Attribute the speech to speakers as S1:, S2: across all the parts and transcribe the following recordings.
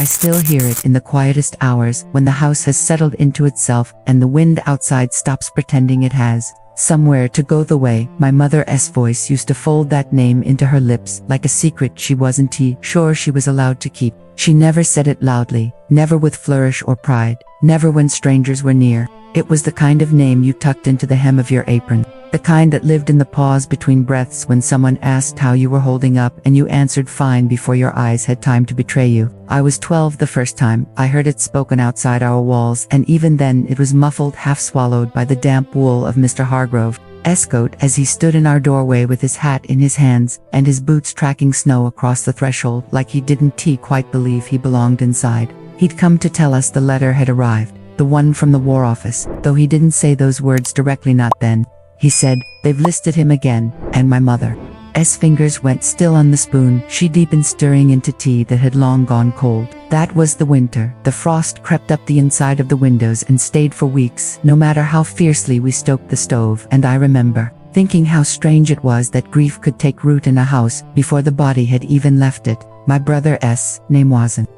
S1: I still hear it in the quietest hours when the house has settled into itself and the wind outside stops pretending it has somewhere to go. The way my mother's voice used to fold that name into her lips like a secret she wasn't sure she was allowed to keep. She never said it loudly, never with flourish or pride, never when strangers were near. It was the kind of name you tucked into the hem of your apron, the kind that lived in the pause between breaths when someone asked how you were holding up and you answered fine before your eyes had time to betray you. I was 12 the first time I heard it spoken outside our walls, and even then it was muffled, half swallowed by the damp wool of Mr. Hargrove's coat as he stood in our doorway with his hat in his hands and his boots tracking snow across the threshold like he didn't quite believe he belonged inside. He'd come to tell us the letter had arrived, the one from the War Office, though he didn't say those words directly, not then. He said, "They've listed him again," and my mother's fingers went still on the spoon, she deep in stirring into tea that had long gone cold. That was the winter. The frost crept up the inside of the windows and stayed for weeks, no matter how fiercely we stoked the stove, and I remember thinking how strange it was that grief could take root in a house before the body had even left it. My brother's name wasn't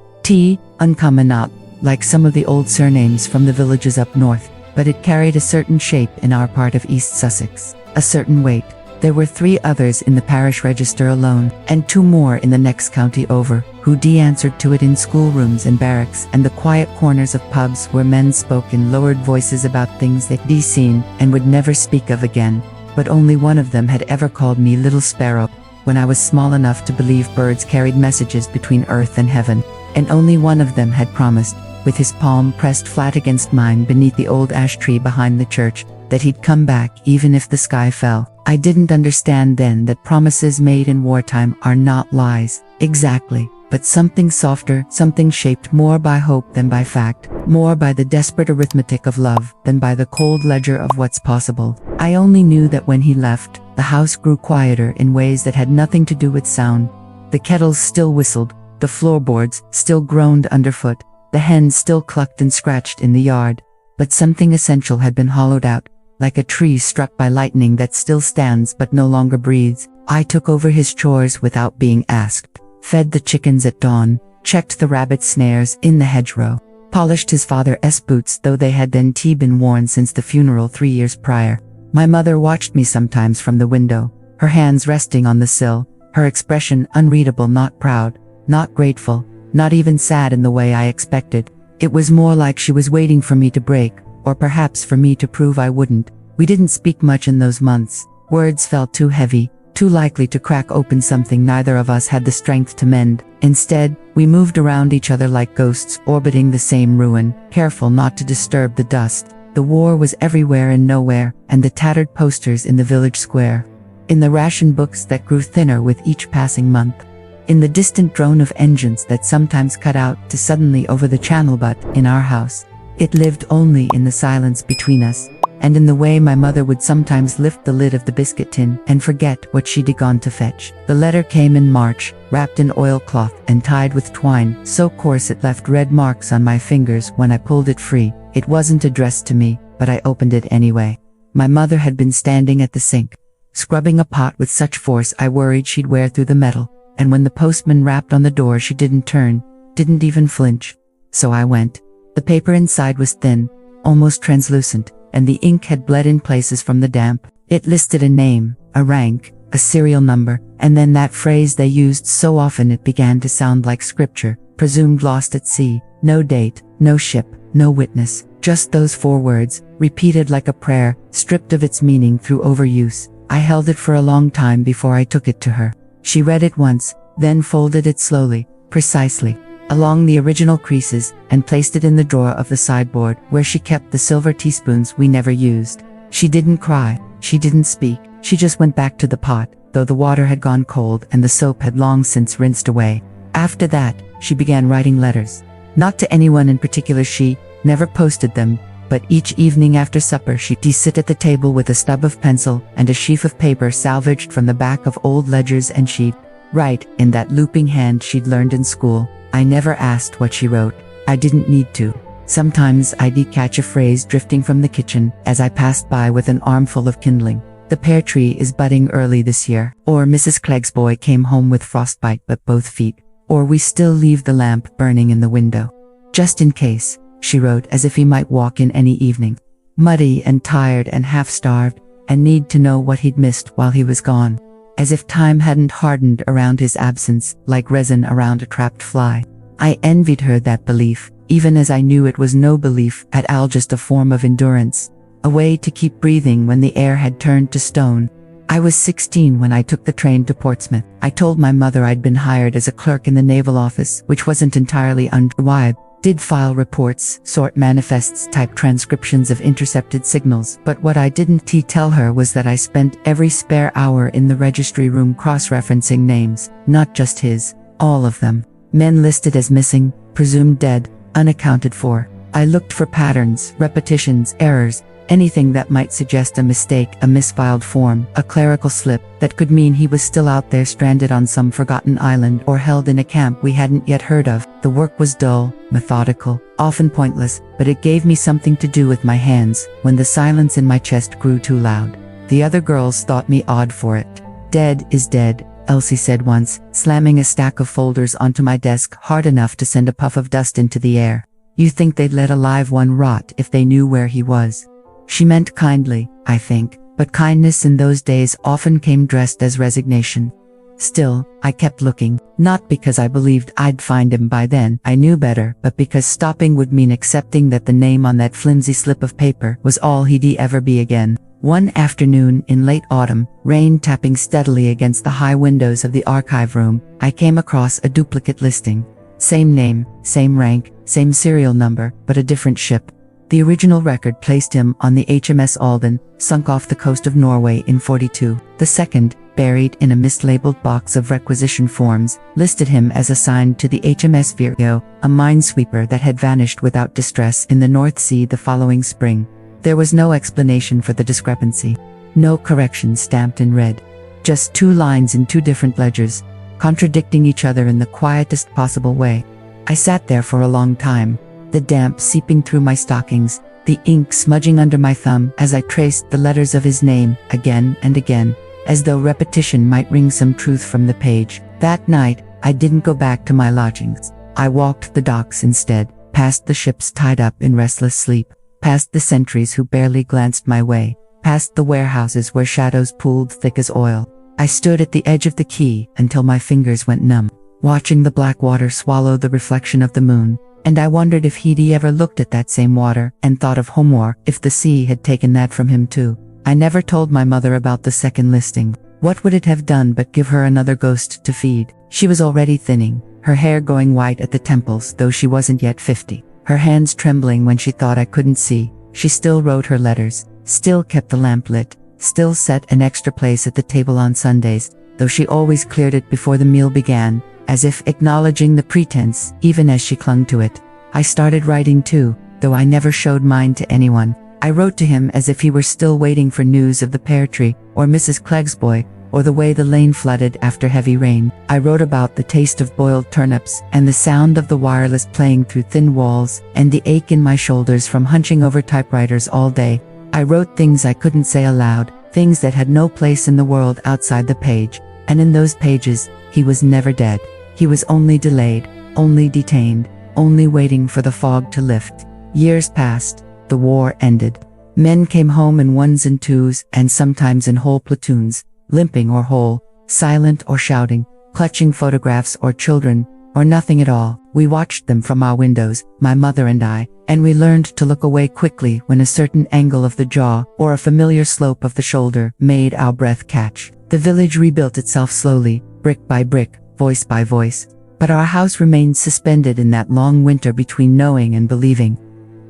S1: uncommon, not like some of the old surnames from the villages up north, but it carried a certain shape in our part of East Sussex, a certain weight. There were 3 others in the parish register alone, and 2 more in the next county over, who answered to it in schoolrooms and barracks and the quiet corners of pubs where men spoke in lowered voices about things they'd seen and would never speak of again. But only one of them had ever called me Little Sparrow when I was small enough to believe birds carried messages between earth and heaven, and only one of them had promised, with his palm pressed flat against mine beneath the old ash tree behind the church, that he'd come back even if the sky fell. I didn't understand then that promises made in wartime are not lies, exactly, but something softer, something shaped more by hope than by fact, more by the desperate arithmetic of love than by the cold ledger of what's possible. I only knew that when he left, the house grew quieter in ways that had nothing to do with sound. The kettles still whistled, the floorboards still groaned underfoot, the hens still clucked and scratched in the yard, but something essential had been hollowed out, like a tree struck by lightning that still stands but no longer breathes. I took over his chores without being asked, fed the chickens at dawn, checked the rabbit snares in the hedgerow, polished his father's boots, though they had then been worn since the funeral 3 years prior. My mother watched me sometimes from the window, her hands resting on the sill, her expression unreadable, not proud, not grateful, not even sad in the way I expected. It was more like she was waiting for me to break, or perhaps for me to prove I wouldn't. We didn't speak much in those months. Words felt too heavy, too likely to crack open something neither of us had the strength to mend. Instead, we moved around each other like ghosts orbiting the same ruin, careful not to disturb the dust. The war was everywhere and nowhere, and the tattered posters in the village square, in the ration books that grew thinner with each passing month, in the distant drone of engines that sometimes cut out to suddenly over the channel. But in our house, it lived only in the silence between us, and in the way my mother would sometimes lift the lid of the biscuit tin and forget what she'd gone to fetch. The letter came in March, wrapped in oilcloth and tied with twine so coarse it left red marks on my fingers when I pulled it free. It wasn't addressed to me, but I opened it anyway. My mother had been standing at the sink, scrubbing a pot with such force I worried she'd wear through the metal, and when the postman rapped on the door she didn't turn, didn't even flinch. So I went. The paper inside was thin, almost translucent, and the ink had bled in places from the damp. It listed a name, a rank, a serial number, and then that phrase they used so often it began to sound like scripture, presumed lost at sea. No date, no ship, no witness, just those 4 words, repeated like a prayer, stripped of its meaning through overuse. I held it for a long time before I took it to her. She read it once, then folded it slowly, precisely, along the original creases, and placed it in the drawer of the sideboard where she kept the silver teaspoons we never used. She didn't cry, she didn't speak, she just went back to the pot, though the water had gone cold and the soap had long since rinsed away. After that, she began writing letters. Not to anyone in particular, she never posted them, but each evening after supper she'd sit at the table with a stub of pencil and a sheaf of paper salvaged from the back of old ledgers, and she'd write in that looping hand she'd learned in school. I never asked what she wrote. I didn't need to. Sometimes I'd catch a phrase drifting from the kitchen as I passed by with an armful of kindling. The pear tree is budding early this year. Or Mrs. Clegg's boy came home with frostbite but both feet Or we still leave the lamp burning in the window. Just in case, she wrote, as if he might walk in any evening. Muddy and tired and half-starved, and need to know what he'd missed while he was gone. As if time hadn't hardened around his absence, like resin around a trapped fly. I envied her that belief, even as I knew it was no belief at all, just a form of endurance. A way to keep breathing when the air had turned to stone. I was 16 when I took the train to Portsmouth. I told my mother I'd been hired as a clerk in the naval office, which wasn't entirely WWII. Did file reports, sort manifests, type transcriptions of intercepted signals, but what I didn't tell her was that I spent every spare hour in the registry room cross-referencing names, not just his, all of them. Men listed as missing, presumed dead, unaccounted for. I looked for patterns, repetitions, errors, anything that might suggest a mistake, a misfiled form, a clerical slip, that could mean he was still out there stranded on some forgotten island or held in a camp we hadn't yet heard of. The work was dull, methodical, often pointless, but it gave me something to do with my hands when the silence in my chest grew too loud. The other girls thought me odd for it. Dead is dead, Elsie said once, slamming a stack of folders onto my desk hard enough to send a puff of dust into the air. You think they'd let a live one rot if they knew where he was? She meant kindly, I think, but kindness in those days often came dressed as resignation. Still, I kept looking, not because I believed I'd find him by then, I knew better, but because stopping would mean accepting that the name on that flimsy slip of paper was all he'd ever be again. One afternoon in late autumn, rain tapping steadily against the high windows of the archive room, I came across a duplicate listing. Same name, same rank, same serial number, but a different ship. The original record placed him on the HMS Alden, sunk off the coast of Norway in '42. The second, buried in a mislabeled box of requisition forms, listed him as assigned to the HMS Virgo, a minesweeper that had vanished without distress in the North Sea the following spring. There was no explanation for the discrepancy. No correction stamped in red. Just 2 lines in 2 different ledgers, contradicting each other in the quietest possible way. I sat there for a long time, the damp seeping through my stockings, the ink smudging under my thumb as I traced the letters of his name again and again, as though repetition might wring some truth from the page. That night, I didn't go back to my lodgings. I walked the docks instead, past the ships tied up in restless sleep, past the sentries who barely glanced my way, past the warehouses where shadows pooled thick as oil. I stood at the edge of the quay until my fingers went numb, watching the black water swallow the reflection of the moon. And I wondered if he'd ever looked at that same water and thought of home, or if the sea had taken that from him too. I never told my mother about the second listing. What would it have done but give her another ghost to feed? She was already thinning, her hair going white at the temples, though she wasn't yet 50. Her hands trembling when she thought I couldn't see. She still wrote her letters, still kept the lamp lit, still set an extra place at the table on Sundays, though she always cleared it before the meal began, as if acknowledging the pretense, even as she clung to it. I started writing too, though I never showed mine to anyone. I wrote to him as if he were still waiting for news of the pear tree, or Mrs. Clegg's boy, or the way the lane flooded after heavy rain. I wrote about the taste of boiled turnips, and the sound of the wireless playing through thin walls, and the ache in my shoulders from hunching over typewriters all day. I wrote things I couldn't say aloud, things that had no place in the world outside the page, and in those pages, he was never dead. He was only delayed, only detained, only waiting for the fog to lift. Years passed, the war ended. Men came home in 1s and 2s, and sometimes in whole platoons, limping or whole, silent or shouting, clutching photographs or children, or nothing at all. We watched them from our windows, my mother and I, and we learned to look away quickly when a certain angle of the jaw, or a familiar slope of the shoulder, made our breath catch. The village rebuilt itself slowly, brick by brick, voice by voice. But our house remained suspended in that long winter between knowing and believing.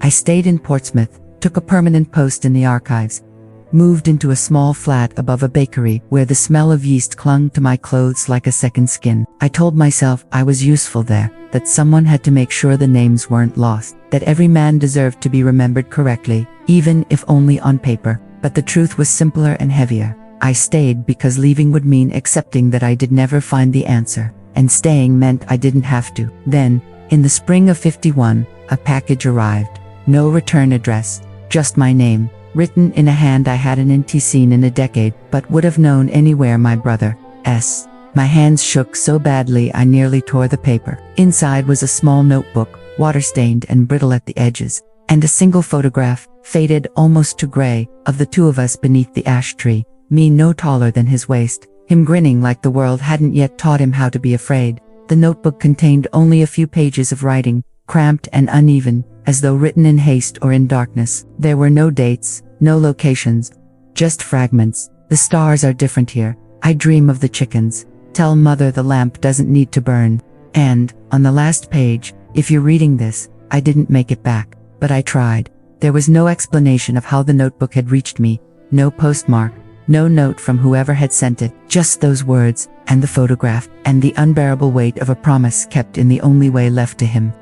S1: I stayed in Portsmouth, took a permanent post in the archives, moved into a small flat above a bakery where the smell of yeast clung to my clothes like a second skin. I told myself I was useful there, that someone had to make sure the names weren't lost, that every man deserved to be remembered correctly, even if only on paper. But the truth was simpler and heavier. I stayed because leaving would mean accepting that I did never find the answer. And staying meant I didn't have to. Then, in the spring of '51, a package arrived. No return address, just my name, written in a hand I hadn't seen in a decade, but would have known anywhere. My brother, S. My hands shook so badly I nearly tore the paper. Inside was a small notebook, water-stained and brittle at the edges, and a single photograph, faded almost to gray, of the two of us beneath the ash tree, me no taller than his waist, him grinning like the world hadn't yet taught him how to be afraid. The notebook contained only a few pages of writing, cramped and uneven, as though written in haste or in darkness. There were no dates, no locations, just fragments. The stars are different here. I dream of the chickens. Tell mother the lamp doesn't need to burn. And, on the last page, if you're reading this, I didn't make it back, but I tried. There was no explanation of how the notebook had reached me, no postmark, no note from whoever had sent it, just those words, and the photograph, and the unbearable weight of a promise kept in the only way left to him.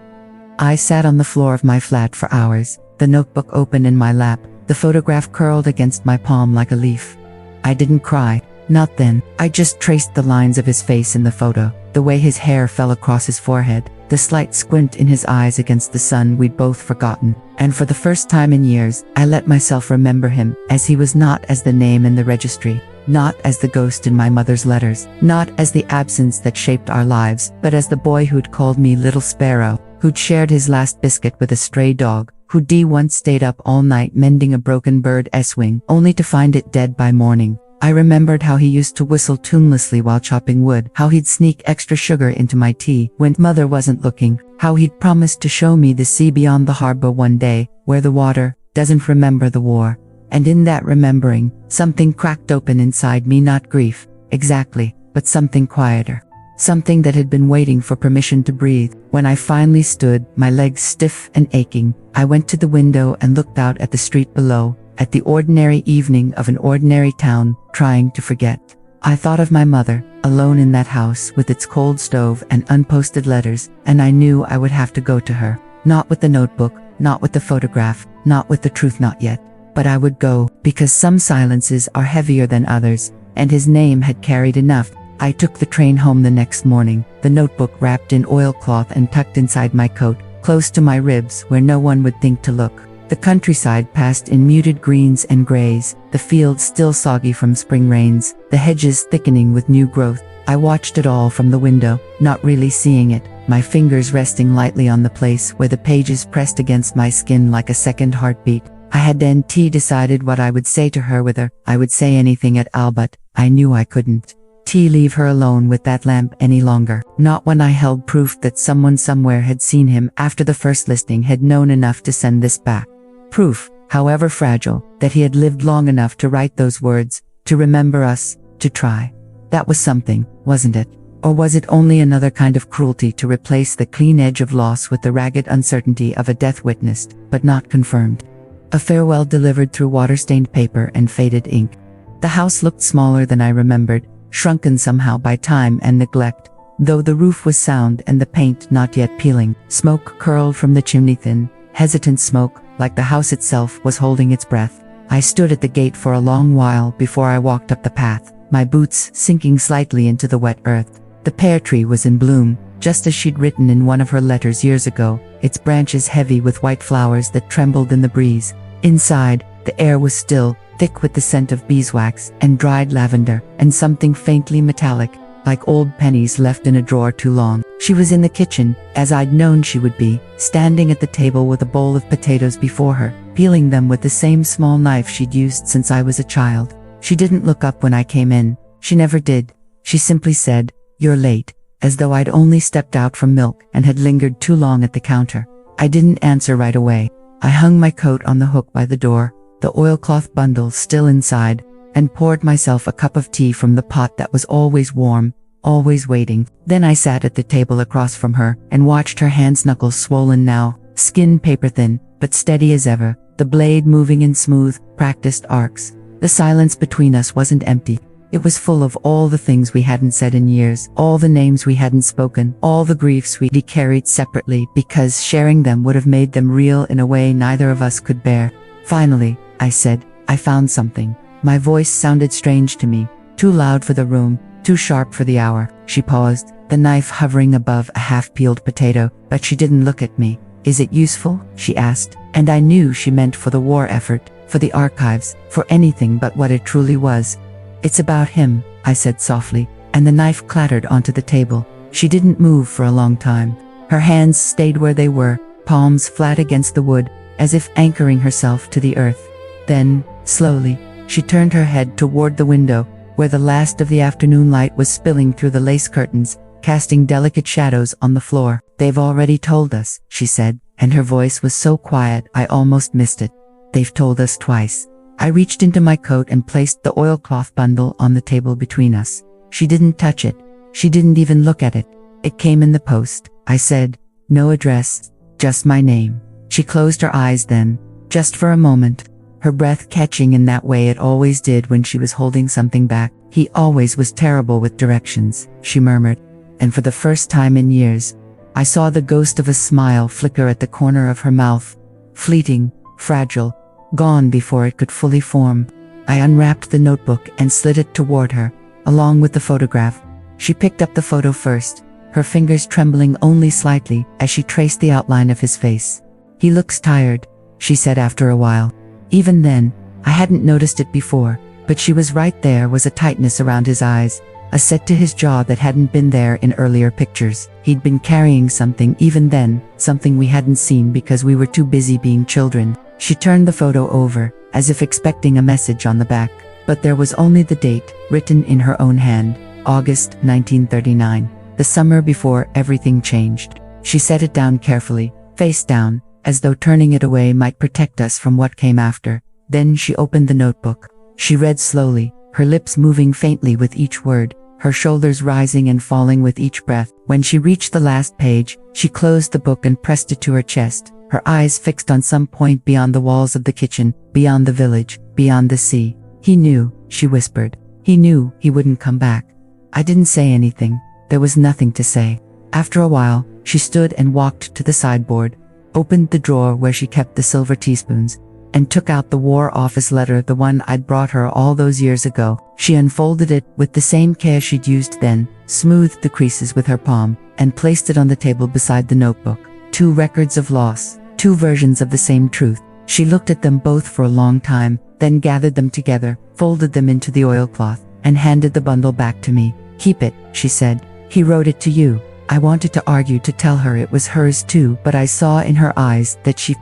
S1: I sat on the floor of my flat for hours, the notebook open in my lap, the photograph curled against my palm like a leaf. I didn't cry, not then. I just traced the lines of his face in the photo, the way his hair fell across his forehead, the slight squint in his eyes against the sun we'd both forgotten, and for the first time in years, I let myself remember him, as he was, not as the name in the registry, not as the ghost in my mother's letters, not as the absence that shaped our lives, but as the boy who'd called me Little Sparrow, who'd shared his last biscuit with a stray dog, who'd once stayed up all night mending a broken bird's wing, only to find it dead by morning. I remembered how he used to whistle tunelessly while chopping wood, how he'd sneak extra sugar into my tea when mother wasn't looking, how he'd promised to show me the sea beyond the harbor one day, where the water doesn't remember the war. And in that remembering, something cracked open inside me, not grief, exactly, but something quieter. Something that had been waiting for permission to breathe. When I finally stood, my legs stiff and aching, I went to the window and looked out at the street below, at the ordinary evening of an ordinary town, trying to forget. I thought of my mother, alone in that house with its cold stove and unposted letters, and I knew I would have to go to her. Not with the notebook, not with the photograph, not with the truth, not yet. But I would go, because some silences are heavier than others, and his name had carried enough. I took the train home the next morning, the notebook wrapped in oilcloth and tucked inside my coat, close to my ribs where no one would think to look. The countryside passed in muted greens and grays, the fields still soggy from spring rains, the hedges thickening with new growth. I watched it all from the window, not really seeing it, my fingers resting lightly on the place where the pages pressed against my skin like a second heartbeat. I had then decided what I would say to her with her. I would say anything at all, but I knew I couldn't. Leave her alone with that lamp any longer. Not when I held proof that someone somewhere had seen him after the first listing, had known enough to send this back. Proof, however fragile, that he had lived long enough to write those words, to remember us, to try. That was something, wasn't it? Or was it only another kind of cruelty to replace the clean edge of loss with the ragged uncertainty of a death witnessed, but not confirmed? A farewell delivered through water-stained paper and faded ink. The house looked smaller than I remembered, shrunken somehow by time and neglect, though the roof was sound and the paint not yet peeling. Smoke curled from the chimney, thin, hesitant smoke, like the house itself was holding its breath. I stood at the gate for a long while before I walked up the path, my boots sinking slightly into the wet earth. The pear tree was in bloom, just as she'd written in one of her letters years ago, its branches heavy with white flowers that trembled in the breeze. Inside, the air was still, thick with the scent of beeswax and dried lavender, and something faintly metallic, like old pennies left in a drawer too long. She was in the kitchen, as I'd known she would be, standing at the table with a bowl of potatoes before her, peeling them with the same small knife she'd used since I was a child. She didn't look up when I came in. She never did. She simply said, "You're late," as though I'd only stepped out from milk and had lingered too long at the counter. I didn't answer right away. I hung my coat on the hook by the door, the oilcloth bundle still inside, and poured myself a cup of tea from the pot that was always warm, always waiting. Then I sat at the table across from her and watched her hands, knuckles swollen now, skin paper thin, but steady as ever, the blade moving in smooth, practiced arcs. The silence between us wasn't empty. It was full of all the things we hadn't said in years, all the names we hadn't spoken, all the griefs we carried separately because sharing them would have made them real in a way neither of us could bear. Finally, I said, "I found something." My voice sounded strange to me, too loud for the room, too sharp for the hour. She paused, the knife hovering above a half-peeled potato, but she didn't look at me. "Is it useful?" she asked, and I knew she meant for the war effort, for the archives, for anything but what it truly was. "It's about him," I said softly. and the knife clattered onto the table. She didn't move for a long time. Her hands stayed where they were, palms flat against the wood, as if anchoring herself to the earth. Then, slowly, she turned her head toward the window, where the last of the afternoon light was spilling through the lace curtains, casting delicate shadows on the floor. "They've already told us," she said, and her voice was so quiet I almost missed it. "They've told us twice." I reached into my coat and placed the oilcloth bundle on the table between us. She didn't touch it. She didn't even look at it. "It came in the post," I said. "No address, just my name." She closed her eyes then, just for a moment, her breath catching in that way it always did when she was holding something back. "He always was terrible with directions," she murmured. And for the first time in years, I saw the ghost of a smile flicker at the corner of her mouth, fleeting, fragile, gone before it could fully form. I unwrapped the notebook and slid it toward her, along with the photograph. She picked up the photo first, her fingers trembling only slightly as she traced the outline of his face. "He looks tired," she said after a while. Even then, I hadn't noticed it before, but she was right. There was a tightness around his eyes, a set to his jaw that hadn't been there in earlier pictures. He'd been carrying something even then, something we hadn't seen because we were too busy being children. She turned the photo over, as if expecting a message on the back, but there was only the date, written in her own hand, August 1939, the summer before everything changed. She set it down carefully, face down, as though turning it away might protect us from what came after. Then she opened the notebook. She read slowly, her lips moving faintly with each word, her shoulders rising and falling with each breath. When she reached the last page, she closed the book and pressed it to her chest, her eyes fixed on some point beyond the walls of the kitchen, beyond the village, beyond the sea. "He knew," she whispered. "He knew he wouldn't come back." I didn't say anything. There was nothing to say. After a while, she stood and walked to the sideboard, opened the drawer where she kept the silver teaspoons, and took out the War Office letter, the one I'd brought her all those years ago. She unfolded it with the same care she'd used then, smoothed the creases with her palm, and placed it on the table beside the notebook. Two records of loss, two versions of the same truth. She looked at them both for a long time, then gathered them together, folded them into the oilcloth, and handed the bundle back to me. "Keep it," she said. "He wrote it to you." I wanted to argue to tell her it was hers too, but I saw in her eyes that she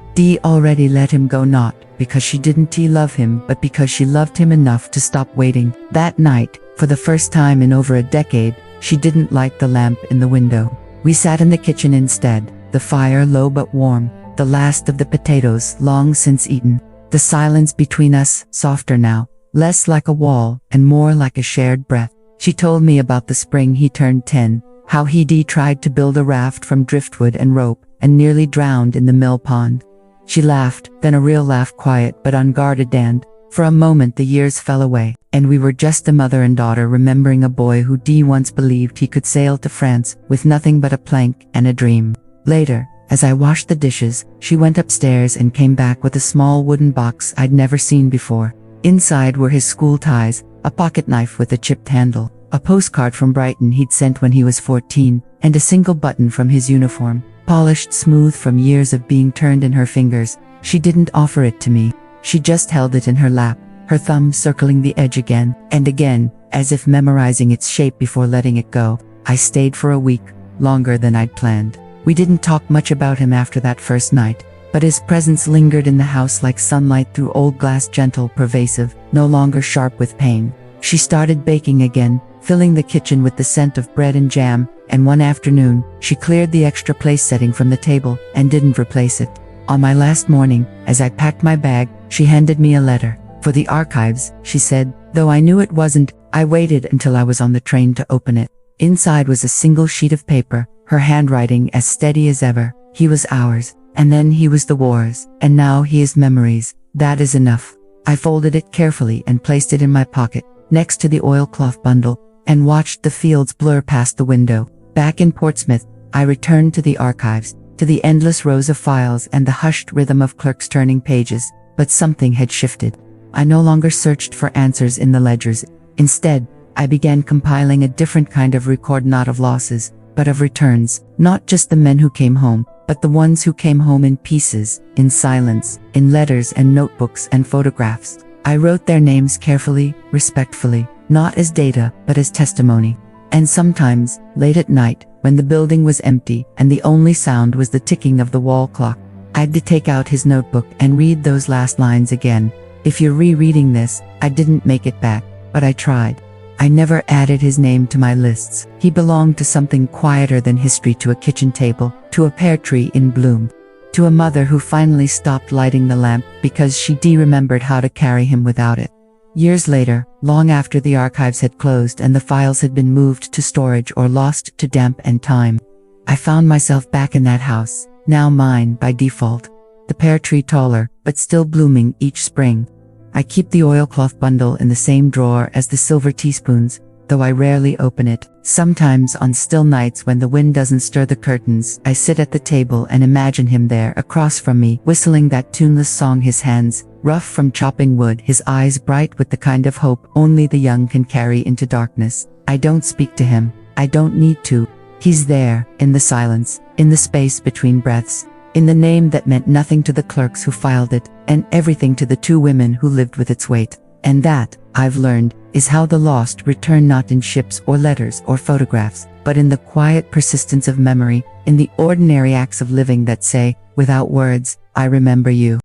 S1: already let him go, not because she didn't love him, but because she loved him enough to stop waiting. That night, for the first time in over a decade, she didn't light the lamp in the window. We sat in the kitchen instead, the fire low but warm, the last of the potatoes long since eaten. The silence between us, softer now, less like a wall and more like a shared breath. She told me about the spring he turned 10, how he'd tried to build a raft from driftwood and rope, and nearly drowned in the mill pond. She laughed, then a real laugh, quiet but unguarded, and, for a moment the years fell away, and we were just a mother and daughter remembering a boy who once believed he could sail to France with nothing but a plank and a dream. Later, as I washed the dishes, she went upstairs and came back with a small wooden box I'd never seen before. Inside were his school ties, a pocket knife with a chipped handle, a postcard from Brighton he'd sent when he was 14, and a single button from his uniform, polished smooth from years of being turned in her fingers. She didn't offer it to me. She just held it in her lap, her thumb circling the edge again and again, as if memorizing its shape before letting it go. I stayed for a week, longer than I'd planned. We didn't talk much about him after that first night, but his presence lingered in the house like sunlight through old glass, gentle, pervasive, no longer sharp with pain. She started baking again, filling the kitchen with the scent of bread and jam, and one afternoon, she cleared the extra place setting from the table and didn't replace it. On my last morning, as I packed my bag, she handed me a letter. "For the archives," she said, though I knew it wasn't. I waited until I was on the train to open it. Inside was a single sheet of paper, her handwriting as steady as ever. "He was ours, and then he was the war's, and now he is memories. That is enough." I folded it carefully and placed it in my pocket, next to the oilcloth bundle, and watched the fields blur past the window. Back in Portsmouth, I returned to the archives, to the endless rows of files and the hushed rhythm of clerks turning pages, but something had shifted. I no longer searched for answers in the ledgers. Instead, I began compiling a different kind of record, not of losses, but of returns, not just the men who came home, but the ones who came home in pieces, in silence, in letters and notebooks and photographs. I wrote their names carefully, respectfully, not as data, but as testimony. And sometimes, late at night, when the building was empty and the only sound was the ticking of the wall clock, I'd to take out his notebook and read those last lines again. If you're rereading this, I didn't make it back, but I tried. I never added his name to my lists. He belonged to something quieter than history, to a kitchen table, to a pear tree in bloom, to a mother who finally stopped lighting the lamp because she remembered how to carry him without it. Years later, long after the archives had closed and the files had been moved to storage or lost to damp and time, I found myself back in that house, now mine by default. The pear tree taller, but still blooming each spring. I keep the oilcloth bundle in the same drawer as the silver teaspoons, though I rarely open it. Sometimes on still nights when the wind doesn't stir the curtains, I sit at the table and imagine him there across from me, whistling that tuneless song, his hands rough from chopping wood, his eyes bright with the kind of hope only the young can carry into darkness. I don't speak to him. I don't need to. He's there, in the silence, in the space between breaths, in the name that meant nothing to the clerks who filed it, and everything to the 2 women who lived with its weight. And that, I've learned, is how the lost return, not in ships or letters or photographs, but in the quiet persistence of memory, in the ordinary acts of living that say, without words, I remember you.